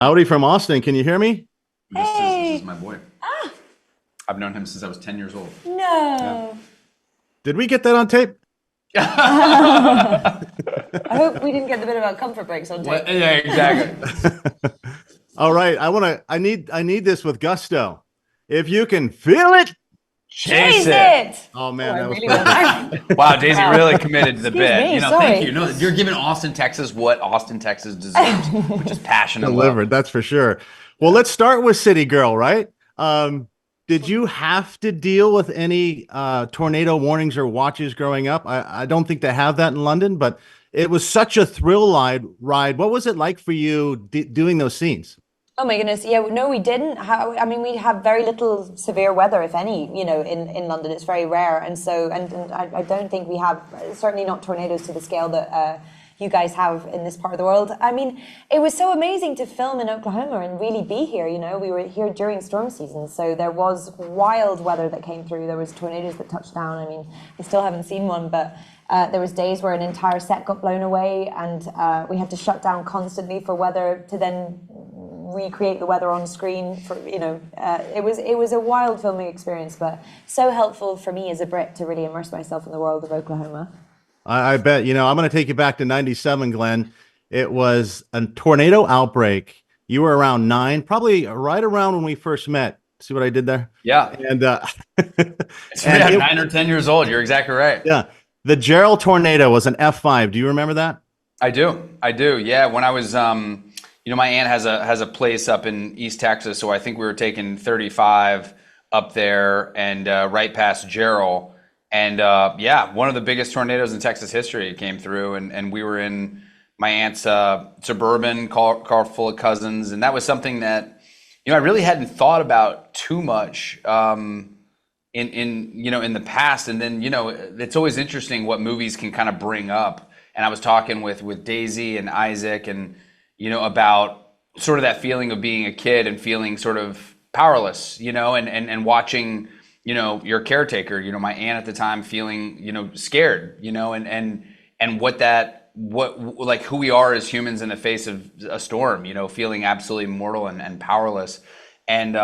Howdy from Austin. Can you hear me? This is my boy. Ah, I've known him since I was 10 years old. no. Did we get that on tape? I hope we didn't get the bit about comfort breaks on tape. Yeah, exactly. All right. I need this with gusto. If you can feel it. Chase it! Oh man, that was really perfect. Wow, Daisy really committed to the Excuse bit. me, Thank sorry. you. No, you're giving Austin, Texas what Austin, Texas deserves, which is passion and love. Delivered, that's for sure. Well, let's start with City Girl, right? Did you have to deal with any tornado warnings or watches growing up? I don't think they have that in London, but it was such a thrill ride. What was it like for you doing those scenes? Oh my goodness, yeah, no, we didn't. I mean, we have very little severe weather, if any, in London. It's very rare. And so, and I don't think we have, certainly not tornadoes to the scale that you guys have in this part of the world. I mean, it was so amazing to film in Oklahoma and really be here, We were here during storm season, so there was wild weather that came through. There was tornadoes that touched down. I mean, I still haven't seen one, but there was days where an entire set got blown away, and we had to shut down constantly for weather to then recreate the weather on screen. It was a wild filming experience, but so helpful for me as a Brit to really immerse myself in the world of Oklahoma. I bet. I'm going to take you back to '97, Glenn. It was a tornado outbreak. You were around 9, probably right around when we first met. See what I did there? Yeah. And It's 9 or 10 years old. You're exactly right. Yeah. The Gerald tornado was an F5. Do you remember that? I do. Yeah. When I was, my aunt has a place up in East Texas, so I think we were taking 35 up there and right past Gerald. And one of the biggest tornadoes in Texas history came through, and we were in my aunt's suburban car full of cousins, and that was something that I really hadn't thought about too much in the past. And then it's always interesting what movies can kind of bring up. And I was talking with Daisy and Isaac, and about sort of that feeling of being a kid and feeling sort of powerless, and watching your caretaker, my aunt at the time, feeling scared, and what who we are as humans in the face of a storm, feeling absolutely mortal and powerless. And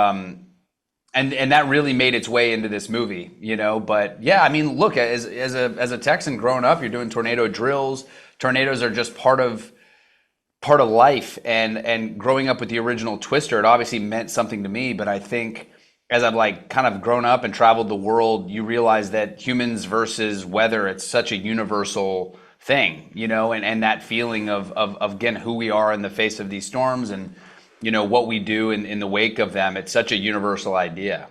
that really made its way into this movie, But yeah, I mean, look, as a Texan growing up, you're doing tornado drills. Tornadoes are just part of life, and growing up with the original Twister, it obviously meant something to me. But I think as I've kind of grown up and traveled the world, you realize that humans versus weather, it's such a universal thing, and that feeling of again, who we are in the face of these storms, and what we do in the wake of them. It's such a universal idea.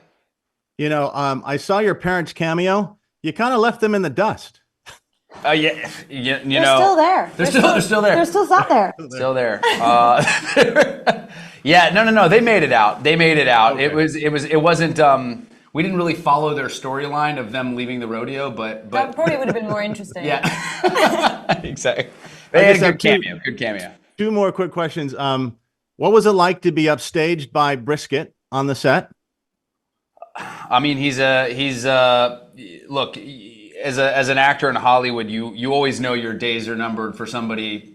I saw your parents' cameo. You kind of left them in the dust. Yeah, They're still there. They're still there. They're still sat there. Still there. Yeah, no. They made it out. Okay. It wasn't. We didn't really follow their storyline of them leaving the rodeo, but That probably would have been more interesting. Yeah, exactly. They had a good cameo. 2 more quick questions. What was it like to be upstaged by Brisket on the set? I mean, he's look, as an actor in Hollywood, you always know your days are numbered for somebody,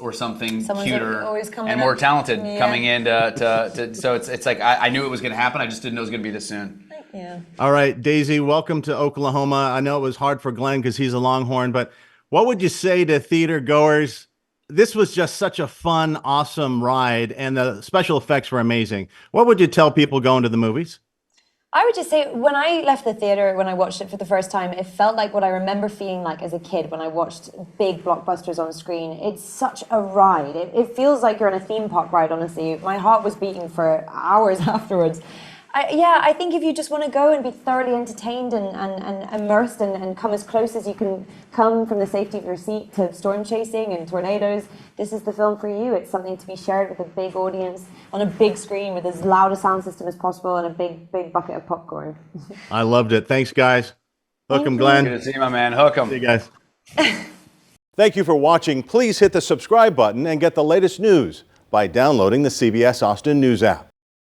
or something Someone's cuter and up. more talented Yeah. coming in to so it's like I knew it was going to happen. I just didn't know it was going to be this soon. Yeah. All right, Daisy, welcome to Oklahoma. I know it was hard for Glenn because he's a Longhorn, but what would you say to theater goers? This was just such a fun, awesome ride, and the special effects were amazing. What would you tell people going to the movies? I would just say, when I left the theater, when I watched it for the first time, it felt like what I remember feeling like as a kid when I watched big blockbusters on screen. It's such a ride. It feels like you're on a theme park ride, honestly. My heart was beating for hours afterwards. I think if you just want to go and be thoroughly entertained and immersed and come as close as you can come from the safety of your seat to storm chasing and tornadoes, this is the film for you. It's something to be shared with a big audience on a big screen with as loud a sound system as possible and a big bucket of popcorn. I loved it. Thanks, guys. Hook 'em, Glenn. Good to see you, my man. Hook 'em. See you guys. Thank you for watching. Please hit the subscribe button and get the latest news by downloading the CBS Austin News app.